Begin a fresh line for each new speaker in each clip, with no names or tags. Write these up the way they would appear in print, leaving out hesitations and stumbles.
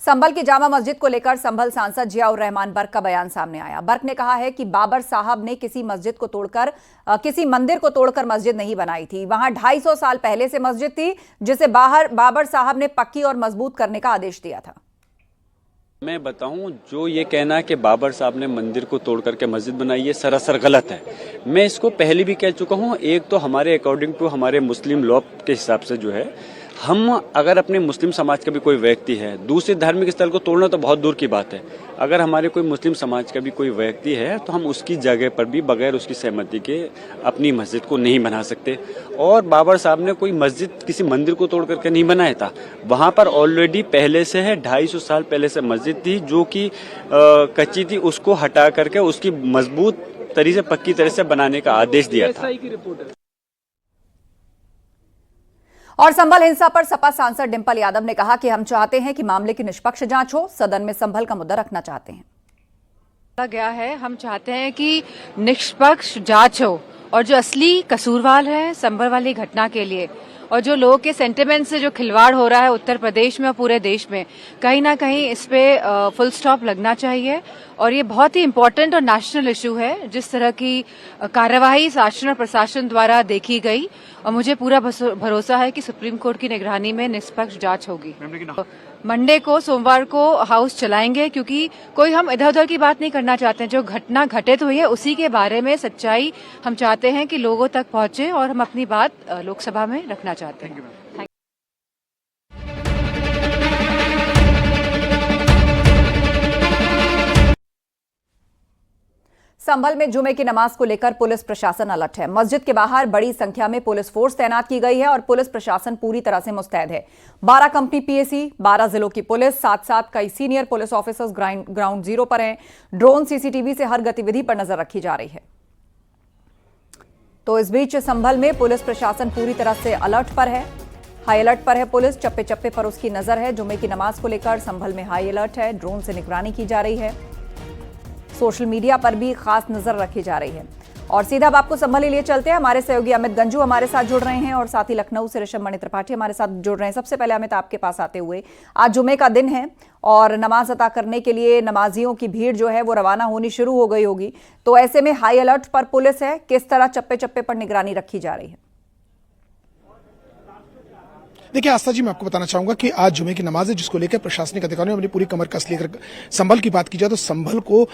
संभल की जामा मस्जिद को लेकर संभल सांसद जियाउर रहमान बर्क का बयान सामने आया। बर्क ने कहा है कि बाबर साहब ने किसी मंदिर को तोड़कर मस्जिद नहीं बनाई थी। वहां 250 साल पहले से मस्जिद थी, जिसे बाबर साहब ने पक्की और मजबूत करने का आदेश दिया था।
मैं बताऊं, जो ये कहना है कि बाबर साहब ने मंदिर को तोड़ करके मस्जिद बनाई है, सरासर गलत है। मैं इसको पहले भी कह चुका हूं। एक तो हमारे अकॉर्डिंग टू हमारे मुस्लिम लॉ के हिसाब से जो है, हम अगर अपने मुस्लिम समाज का भी कोई व्यक्ति है, दूसरे धार्मिक स्थल को तोड़ना तो बहुत दूर की बात है। अगर हमारे कोई मुस्लिम समाज का भी कोई व्यक्ति है तो हम उसकी जगह पर भी बगैर उसकी सहमति के अपनी मस्जिद को नहीं बना सकते। और बाबर साहब ने कोई मस्जिद किसी मंदिर को तोड़ करके नहीं बनाया था। वहां पर ऑलरेडी पहले से है, 250 साल पहले से मस्जिद थी जो कि कच्ची थी, उसको हटा करके उसकी मजबूत तरीके से पक्की तरह से बनाने का आदेश दिया था।
और संभल हिंसा पर सपा सांसद डिंपल यादव ने कहा कि हम चाहते हैं कि मामले की निष्पक्ष जांच हो, सदन में संभल का मुद्दा रखना चाहते हैं।
गया है, हम चाहते हैं कि निष्पक्ष जांच हो और जो असली कसूरवार है संभल वाली घटना के लिए और जो लोगों के सेंटिमेंट से जो खिलवाड़ हो रहा है उत्तर प्रदेश में और पूरे देश में, कहीं ना कहीं इस पे फुल स्टॉप लगना चाहिए। और ये बहुत ही इम्पोर्टेंट और नेशनल इशू है। जिस तरह की कार्यवाही शासन और प्रशासन द्वारा देखी गई, और मुझे पूरा भरोसा है कि सुप्रीम कोर्ट की निगरानी में निष्पक्ष जांच होगी। मंडे को, सोमवार को हाउस चलाएंगे, क्योंकि कोई हम इधर उधर की बात नहीं करना चाहते हैं। जो घटना घटित हुई है उसी के बारे में सच्चाई हम चाहते हैं कि लोगों तक पहुंचे, और हम अपनी बात लोकसभा में रखना चाहते हैं।
संभल में जुमे की नमाज को लेकर पुलिस प्रशासन अलर्ट है। मस्जिद के बाहर बड़ी संख्या में पुलिस फोर्स तैनात की गई है और पुलिस प्रशासन पूरी तरह से मुस्तैद है। 12 कंपनी पीएसी, 12 जिलों की पुलिस, साथ कई senior police officers ground zero पर हैं। ड्रोन, सीसीटीवी से हर गतिविधि पर नजर रखी जा रही है। तो इस बीच संभल में पुलिस प्रशासन पूरी तरह से अलर्ट पर है, हाई अलर्ट पर है। पुलिस चप्पे चप्पे पर उसकी नजर है। जुमे की नमाज को लेकर संभल में हाई अलर्ट है। ड्रोन से निगरानी की जा रही है। सोशल मीडिया पर भी खास नजर रखी जा रही है। और सीधा अब आपको संभल लिए चलते हैं। हमारे सहयोगी अमित गंजू हमारे साथ जुड़ रहे हैं और साथ ही लखनऊ से ऋषभ मणि त्रिपाठी हमारे साथ जुड़ रहे हैं। सबसे पहले अमित, आपके पास आते हुए, आज जुमे का दिन है और नमाज अता करने के लिए नमाजियों की भीड़ जो है वो रवाना होनी शुरू हो गई होगी, तो ऐसे में हाई अलर्ट पर पुलिस है, किस तरह चप्पे चप्पे पर निगरानी रखी जा रही है?
देखिए आस्था जी, मैं आपको बताना चाहूंगा कि आज जुमे की नमाज है, जिसको लेकर प्रशासनिक अधिकारियों ने अपनी पूरी कमर कस लेकर संभल की बात की जाए तो संभल को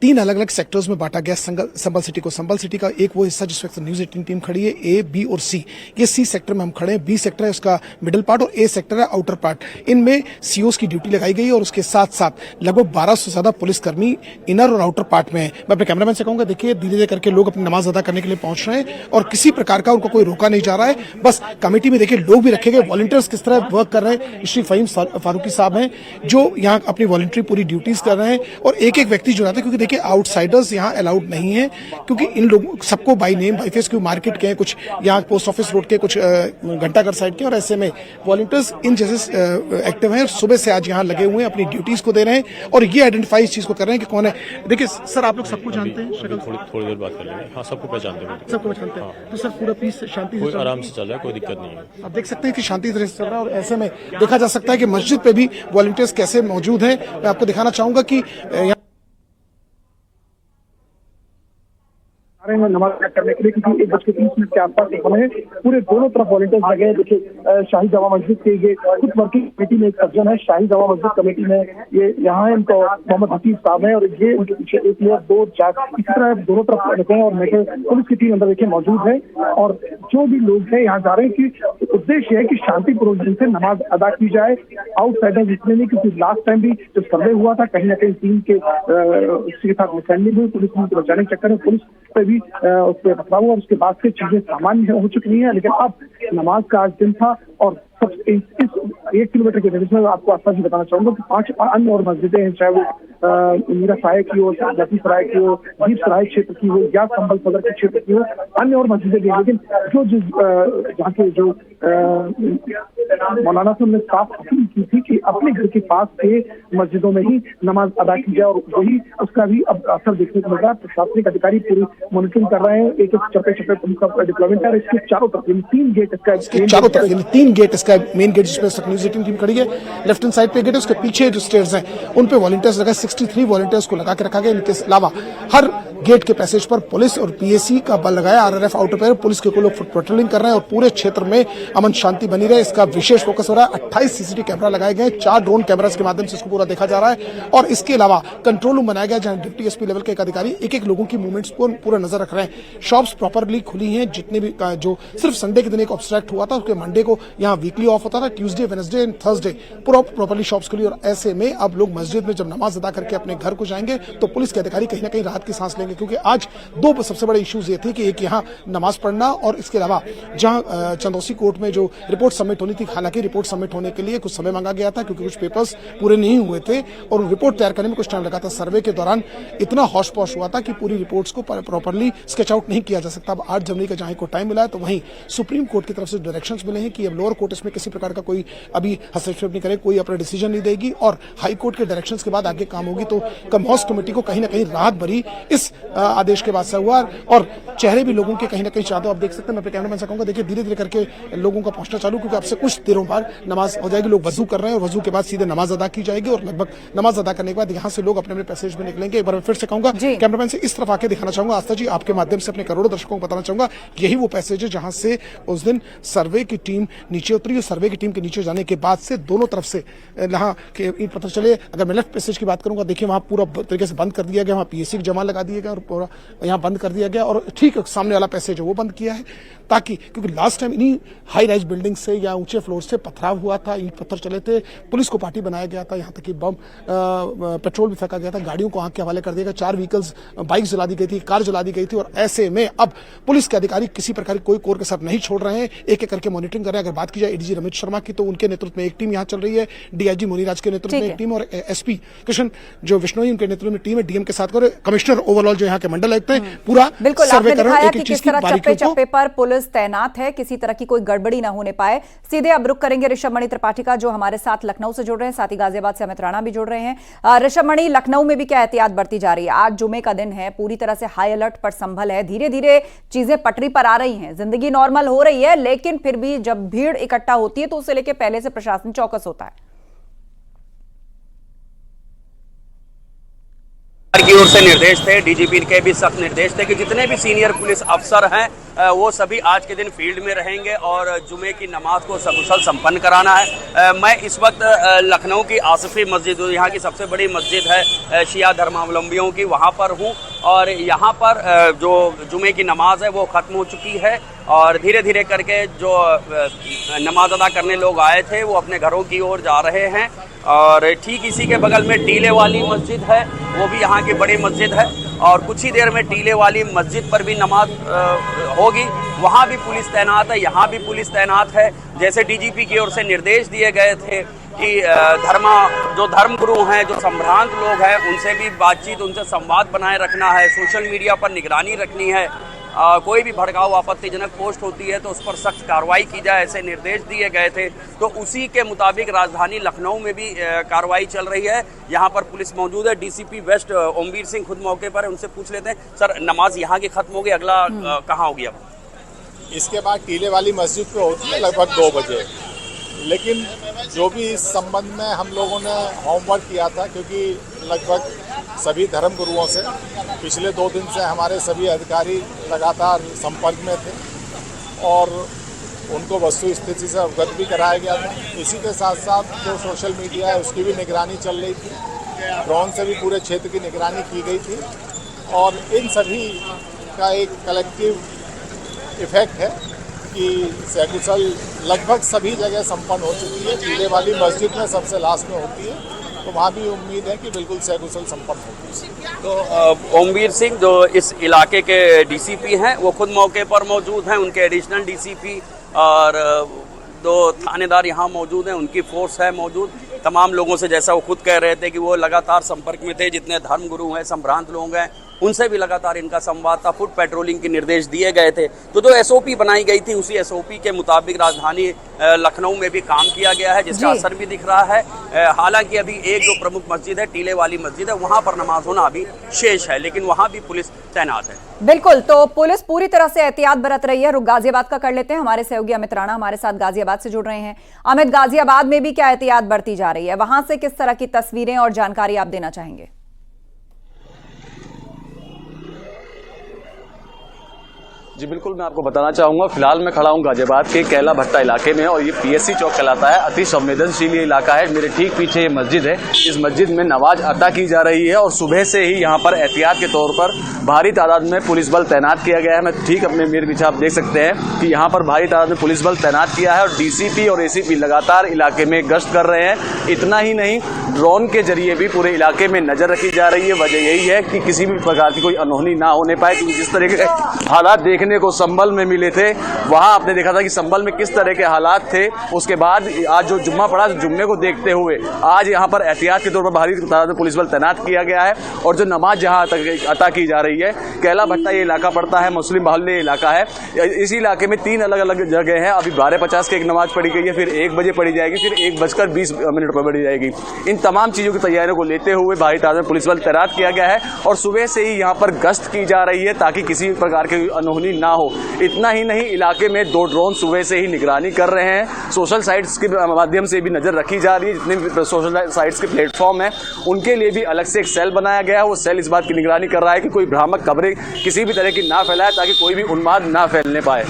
3 अलग अलग सेक्टर्स में बांटा गया। संभल सिटी को, संभल सिटी का एक वो हिस्सा जिस वक्त न्यूज 18 टीम खड़ी है, ए, बी और सी। ये सी सेक्टर में हम खड़े हैं। बी सेक्टर है उसका मिडिल पार्ट और ए सेक्टर है आउटर पार्ट। इनमें सीओस की ड्यूटी लगाई गई है और उसके साथ साथ लगभग 1200 से ज्यादा पुलिसकर्मी इनर और आउटर पार्ट में है। मैं अपने कैमरामैन से कहूंगा, देखिए धीरे धीरे करके लोग अपनी नमाज अदा करने के लिए पहुंच रहे हैं और किसी प्रकार का उनको कोई रोका नहीं जा रहा है। बस कमेटी में देखिए लोग भी रखे गए, वॉलंटियर्स किस तरह वर्क कर रहे हैं। श्री फहीम फारूकी साहब हैं जो यहाँ अपनी वॉलंटरी पूरी ड्यूटीज कर रहे हैं और एक एक व्यक्ति जो रहते हैं, क्योंकि देखिए आउटसाइडर्स यहाँ अलाउड नहीं है, क्योंकि इन लोगों सबको by name by face, market के हैं, कुछ यहाँ पोस्ट ऑफिस रोड के, कुछ घंटाघर साइड के, और ऐसे में वॉलंटियर्स इन जैसे एक्टिव हैं। सुबह से आज यहाँ लगे हुए हैं, अपनी ड्यूटीज को दे रहे हैं और ये आइडेंटिफाई इस चीज को कर रहे हैं कि कौन है। देखिए सर, आप लोग सबको जानते हैं,
थोड़ी देर बात कर लेंगे। हाँ, सबको पहचानते हैं,
सबको पहचानते हैं। तो सर पूरा पीस शांति से
आराम से चल रहा है, कोई दिक्कत नहीं है।
आप देख सकते हैं कि शांति तरह से चल रहा है और ऐसे में देखा जा सकता है कि मस्जिद पे भी वॉलंटियर्स कैसे मौजूद हैं। मैं आपको दिखाना चाहूंगा कि
नमाज अदा करने के लिए, क्योंकि 1:30 के आसपास समय पूरे दोनों तरफ वॉलंटियर्स लगे हैं। देखिए शाही जामा मस्जिद के ये खुद वर्किंग कमेटी में एक सज्जन है, शाही जामा मस्जिद कमेटी में ये यहाँ है, इनको मोहम्मद हफीज साहब है और ये उनके पीछे 1 लेयर 2 4 इसी तरह दोनों तरफ लगे हैं और मेरे पुलिस की टीम अंदर देखिए मौजूद है। और जो भी लोग हैं यहाँ जा रहे हैं कि उद्देश्य है कि शांतिपूर्वक ढंग से नमाज अदा की जाए। आउटसाइडर्स इसलिए नहीं, क्योंकि लास्ट टाइम भी जो सर्वे हुआ था कहीं ना कहीं टीम के साथ मिसअंडरस्टैंडिंग हुई, पुलिस को बचाने के चक्कर में पुलिस पे भी उस पर पथराव हुआ। उसके बाद से चीजें सामान्य हो चुकी हैं, लेकिन अब नमाज का आज दिन था और सब इस 1 किलोमीटर के रेडियस में आपको आसपास बताना चाहूंगा कि 5 अन्य और मस्जिदें हैं, चाहे वो मीरा सराय की हो, लती सराय की हो, दीप सराय क्षेत्र की हो या संभल सदर के क्षेत्र की हो, अन्य और मस्जिदें भी हैं। लेकिन जहाँ के जो मौलाना साहब ने साफ अपील की थी कि अपने घर के पास के मस्जिदों में ही नमाज अदा की जाए और वही उसका भी अब असर देखने को मिल रहा है। प्रशासनिक अधिकारी पूरी मॉनिटरिंग कर रहे हैं। एक चप्पे चप्पे पुलिस का डिप्लॉयमेंट है। इसके चारों तरफ 3 गेट इसका
का मेन गेट जिसपे न्यूज 18 टीम खड़ी है, लेफ्ट हैंड साइड पे गेट है, उसके पीछे जो स्टेयर्स हैं उन पे वॉलंटियर्स लगा, 63 वॉलंटियर्स को लगा के रखा गया। इनके अलावा हर गेट के पैसेज पर पुलिस और पीएसी का बल लगाया, आरआरएफ आउट पर पुलिस के लोग फुट पेट्रोलिंग कर रहे हैं और पूरे क्षेत्र में अमन शांति बनी रहे इसका विशेष फोकस हो रहा है। 28 सीसीटीवी कैमरा लगाए गए, 4 ड्रोन कैमरास के माध्यम से इसको पूरा देखा जा रहा है और इसके अलावा कंट्रोल रूम बनाया गया जहां डिप्टी एसपी लेवल के एक अधिकारी एक लोगों की मूवमेंट्स पर पूरा नजर रख रहे हैं। शॉप्स प्रॉपरली खुली हैं, जितने भी जो सिर्फ संडे के दिन एक ऑब्स्ट्रैक्ट हुआ था, उसके मंडे को यहाँ वीकली ऑफ होता था, Tuesday Wednesday and Thursday properly shops खुली और ऐसे में अब लोग मस्जिद में जब नमाज अदा करके अपने घर को जाएंगे तो पुलिस के अधिकारी कहीं ना कहीं राहत की सांस लेंगे, क्योंकि आज 2 सबसे बड़े इश्यूज ये थे कि एक यहाँ नमाज पढ़ना और इसके अलावा जहां चंदौसी कोर्ट में जो रिपोर्ट सबमिट होनी थी, हालांकि रिपोर्ट सबमिट होने के लिए कुछ समय मांगा गया था क्योंकि कुछ पेपर्स पूरे नहीं हुए थे और रिपोर्ट तैयार करने में कुछ टाइम लगा था। सर्वे के दौरान इतना हौश पौश हुआ था कि पूरी रिपोर्ट्स को प्रॉपरली स्केच आउट नहीं किया जा सकता। अब 8 जनवरी का जहां को टाइम मिला है तो वहीं सुप्रीम कोर्ट की तरफ से डायरेक्शंस मिले हैं कि अब लोअर कोर्ट इसमें किसी प्रकार का कोई अभी हस्तक्षेप नहीं करे, कोई अपना डिसीजन नहीं देगी और हाई कोर्ट के डायरेक्शंस के बाद आगे काम होगी। तो कमहौस कमेटी को कहीं ना कहीं राहत भरी इस आदेश के बाद से हुआ और चेहरे भी लोगों के कहीं ना कहीं चाहते हो। आप देख सकते हैं, मैं अपने कैमरामैन से कहूंगा देखिए धीरे धीरे करके लोगों का पहुंचना चालू, क्योंकि आपसे कुछ देरों बाद नमाज हो जाएगी, लोग वजू कर रहे हैं और वजू के बाद सीधे नमाज अदा की जाएगी और लगभग नमाज अदा करने के बाद यहाँ से लोग अपने अपने पैसेज में निकलेंगे। एक बार मैं फिर से कहूंगा, कैमरामैन से इस तरफ आके दिखाना चाहूंगा, आस्था जी आपके माध्यम से अपने करोड़ों दर्शकों को बताना चाहूंगा यही वो पैसेज है जहां से उस दिन सर्वे की टीम नीचे उतरी और सर्वे की टीम के नीचे जाने के बाद से दोनों तरफ से यहाँ के पता चले। अगर मैं लेफ्ट पैसेज की बात करूंगा, देखिए वहां पूरा तरीके से बंद कर दिया गया, वहां पीएससी जमा लगा दिया गया और पूरा यहाँ बंद कर दिया गया और ठीक सामने वाला पैसेज है वो बंद किया है ताकि, क्योंकि लास्ट टाइम इन्हीं हाई राइज बिल्डिंग से या ऊंचे फ्लोर से पथराव हुआ था, ईंट पत्थर चले थे, पुलिस को पार्टी बनाया गया था, यहाँ तक कि बम पेट्रोल भी फेंका गया था, गाड़ियों को आंख के हवाले कर दिया गया, 4 व्हीकल्स बाइक जला दी गई थी, कार जला दी गई थी और ऐसे में अब पुलिस के अधिकारी किसी प्रकार की कोई कोर के साथ नहीं छोड़ रहे हैं, एक एक करके मॉनिटरिंग कर रहे हैं। अगर बात की जाए एडीजी रमेश शर्मा की तो उनके नेतृत्व में एक टीम यहाँ चल रही है, डीआईजी मुनीराज के नेतृत्व में एक टीम और एसपी कृष्ण जो विश्नोई उनके नेतृत्व में टीम है, डीएम के साथ कमिश्नर ओवरऑल जो यहाँ के मंडल आयुक्त हैं पूरा सर्वे कर रहे हैं।
किस तरह चप्पे चप्पे पर पुलिस तैनात है, किसी तरह की कोई गड़बड़ी ना होने पाए। सीधे अब रुक करेंगे ऋषभ मणि त्रिपाठी का जो हमारे साथ लखनऊ से जुड़ रहे हैं, साथ ही गाजियाबाद से अमित राणा भी जुड़ रहे हैं। ऋषभ मणि, लखनऊ में भी क्या एहतियात बरती जा रही है? आज जुमे का दिन है, पूरी तरह से हाई अलर्ट पर संभल है, धीरे धीरे चीजें पटरी पर आ रही हैं, जिंदगी नॉर्मल हो रही है, लेकिन फिर भी जब भीड़ इकट्ठा होती है तो उसे लेकर पहले से प्रशासन चौकस होता है।
की ओर से निर्देश थे, डीजीपी के भी सख्त निर्देश थे कि जितने भी सीनियर पुलिस अफसर हैं वो सभी आज के दिन फील्ड में रहेंगे और जुमे की नमाज को सकुशल संपन्न कराना है। मैं इस वक्त लखनऊ की आसिफी मस्जिद, यहाँ की सबसे बड़ी मस्जिद है शिया धर्मावलंबियों की, वहाँ पर हूँ और यहाँ पर जो जुमे की नमाज है वो ख़त्म हो चुकी है और धीरे धीरे करके जो नमाज अदा करने लोग आए थे वो अपने घरों की ओर जा रहे हैं और ठीक इसी के बगल में टीले वाली मस्जिद है, वो भी यहाँ की बड़ी मस्जिद है और कुछ ही देर में टीले वाली मस्जिद पर भी नमाज होगी, वहाँ भी पुलिस तैनात है, यहाँ भी पुलिस तैनात है। जैसे डीजीपी की ओर से निर्देश दिए गए थे कि जो धर्मगुरु हैं, जो संभ्रांत लोग हैं, उनसे भी बातचीत, उनसे संवाद बनाए रखना है, सोशल मीडिया पर निगरानी रखनी है, कोई भी भड़काऊ आपत्तिजनक पोस्ट होती है तो उस पर सख्त कार्रवाई की जाए, ऐसे निर्देश दिए गए थे। तो उसी के मुताबिक राजधानी लखनऊ में भी कार्रवाई चल रही है। यहाँ पर पुलिस मौजूद है, डीसीपी वेस्ट ओमवीर सिंह खुद मौके पर है, उनसे पूछ लेते हैं। सर, नमाज यहाँ की खत्म हो गई, अगला कहाँ होगी अब?
इसके बाद टीले वाली मस्जिद पे होती है लगभग 2 बजे, लेकिन जो भी इस संबंध में हम लोगों ने होमवर्क किया था, क्योंकि लगभग सभी धर्म गुरुओं से पिछले 2 दिन से हमारे सभी अधिकारी लगातार संपर्क में थे और उनको वस्तु स्थिति से अवगत भी कराया गया था। इसी के साथ साथ जो सोशल मीडिया है उसकी भी निगरानी चल रही थी, ड्रोन से भी पूरे क्षेत्र की निगरानी की गई थी और इन सभी का एक कलेक्टिव इफेक्ट है कि सकुशल लगभग सभी जगह संपन्न हो चुकी है। टीले वाली मस्जिद में सबसे लास्ट में होती है तो वहाँ भी उम्मीद है कि बिल्कुल सकुशल संपन्न होगी।
तो ओमवीर सिंह जो इस इलाके के डीसीपी हैं वो खुद मौके पर मौजूद हैं, उनके एडिशनल डीसीपी और 2 थानेदार यहाँ मौजूद हैं, उनकी फोर्स है मौजूद। तमाम लोगों से, जैसा वो खुद कह रहे थे कि वो लगातार संपर्क में थे, जितने धर्मगुरु हैं, संभ्रांत लोग हैं, उनसे भी लगातार इनका संवाद था। फुट पेट्रोलिंग के निर्देश दिए गए थे। तो जो एसओपी बनाई गई थी उसी एसओपी के मुताबिक राजधानी लखनऊ में भी काम किया गया है, जिसका असर भी दिख रहा है। हालांकि अभी एक जो प्रमुख मस्जिद है, टीले वाली मस्जिद है, वहां पर नमाज होना अभी शेष है, लेकिन वहां भी पुलिस तैनात है।
बिल्कुल, तो पुलिस पूरी तरह से एहतियात बरत रही है। रुख गाजियाबाद का कर लेते हैं, हमारे सहयोगी अमित राणा हमारे साथ गाजियाबाद से जुड़ रहे हैं। अमित, गाजियाबाद में भी क्या एहतियात बरती जा रही है, वहां से किस तरह की तस्वीरें और जानकारी आप देना चाहेंगे?
जी बिल्कुल, मैं आपको बताना चाहूँगा। फिलहाल मैं खड़ा हूँ गाजियाबाद के कैला भट्टा इलाके में और ये पीएससी चौक कहलाता है। अति संवेदनशील ये इलाका है। मेरे ठीक पीछे ये मस्जिद है। इस मस्जिद में नमाज अता की जा रही है और सुबह से ही यहाँ पर एहतियात के तौर पर भारी तादाद में पुलिस बल तैनात किया गया है। मैं ठीक अपने मेरे पीछे आप देख सकते हैं कि यहाँ पर भारी तादाद में पुलिस बल तैनात किया है और डीसीपी और एसीपी लगातार इलाके में गश्त कर रहे हैं। इतना ही नहीं, ड्रोन के जरिए भी पूरे इलाके में नजर रखी जा रही है। वजह यही है कि किसी भी प्रकार की कोई अनहोनी ना होने पाए, क्योंकि जिस तरह के हालात देखने को संभल में मिले थे, वहां आपने देखा था कि संभल में किस तरह के हालात थे। उसके बाद आज जो जुम्मा पड़ा, जुम्मे को देखते हुए आज यहां पर एहतियात के तौर पर भारी तादाद में पुलिस बल तैनात किया गया है। और जो नमाज जहां अता की जा रही है, कैला भट्टा ये इलाका पड़ता है, मुस्लिम बाहुल्य इलाका है। इस इलाके में 3 अलग अलग जगह हैं। अभी 12:50 की एक नमाज पढ़ी गई है, फिर 1 बजे पढ़ी जाएगी, फिर 1:20 पर पढ़ी जाएगी। इन तमाम चीजों की तैयारियों को लेते हुए भारी तादाद में पुलिस बल तैनात किया गया है और सुबह से ही यहाँ पर गश्त की जा रही है ताकि किसी प्रकार की अनहोनी ना हो। इतना ही नहीं, इलाके में 2 ड्रोन सुबह से ही निगरानी कर रहे हैं। सोशल साइट्स के माध्यम से भी नजर रखी जा रही है। जितने भी सोशल साइट्स के प्लेटफॉर्म हैं उनके लिए भी अलग से एक सेल बनाया गया है। वो सेल इस बात की निगरानी कर रहा है कि कोई भ्रामक खबरें किसी भी तरह की ना फैलाए ताकि कोई भी उन्माद ना फैलने पाए।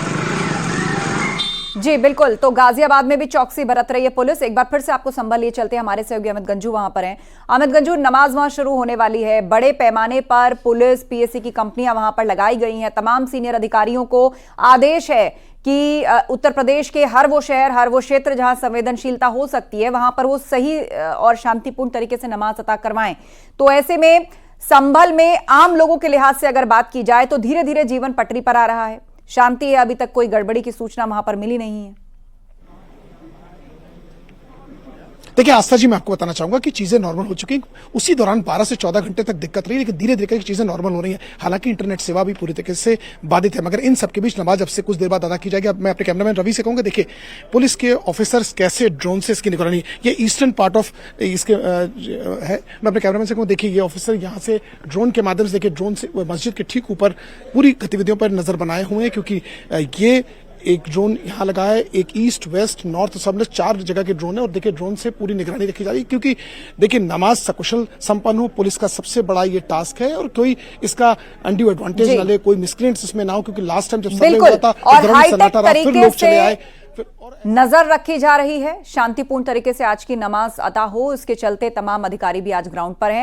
जी बिल्कुल, तो गाजियाबाद में भी चौकसी बरत रही है पुलिस। एक बार फिर से आपको संभल लिए चलते हैं, हमारे सहयोगी अमित गंजू वहां पर हैं। अमित गंजू, नमाज वहां शुरू होने वाली है, बड़े पैमाने पर पुलिस पीएससी की कंपनियां वहां पर लगाई गई हैं। तमाम सीनियर अधिकारियों को आदेश है कि उत्तर प्रदेश के हर वो शहर, हर वो क्षेत्र जहां संवेदनशीलता हो सकती है, वहां पर वो सही और शांतिपूर्ण तरीके से नमाज अता करवाएं। तो ऐसे में संभल में आम लोगों के लिहाज से अगर बात की जाए तो धीरे धीरे जीवन पटरी पर आ रहा है, शांति है, अभी तक कोई गड़बड़ी की सूचना वहां पर मिली नहीं है।
देखिए आस्था जी, मैं आपको बताना चाहूंगा कि चीजें नॉर्मल हो चुकी हैं। उसी दौरान 12 से 14 घंटे तक दिक्कत रही, लेकिन धीरे धीरे चीजें नॉर्मल हो रही हैं। हालांकि इंटरनेट सेवा भी पूरी तरीके से बाधित है, मगर इन सबके बीच नमाज अब से कुछ देर बाद अदा की जाएगी। अब मैं अपने कैमरामैन रवि से कहूंगा, देखिए पुलिस के ऑफिसर्स कैसे ड्रोन से इसकी निगरानी, ये ईस्टर्न पार्ट ऑफ इसके है। मैं अपने कैमरामैन से कहूँ, देखिए ये ऑफिसर यहाँ से ड्रोन के माध्यम से, देखिए ड्रोन से मस्जिद के ठीक ऊपर पूरी गतिविधियों पर नजर बनाए हुए हैं, क्योंकि ये एक ड्रोन यहाँ लगा है, एक ईस्ट वेस्ट नॉर्थ सब में 4 जगह के ड्रोन है। और देखिए ड्रोन से पूरी निगरानी रखी जा रही है, क्योंकि देखिए नमाज सकुशल संपन्न हो, पुलिस का सबसे बड़ा ये टास्क है। और कोई इसका अनड्यू एडवांटेज ना ले, कोई मिसक्रिएंट्स इसमें ना हो, क्योंकि लास्ट टाइम जब सब हुआ था सन्नाटा रहा, फिर लोग चले आए।
नजर रखी जा रही है, शांतिपूर्ण तरीके से आज की नमाज अता हो, इसके चलते तमाम अधिकारी भी आज ग्राउंड पर हैं।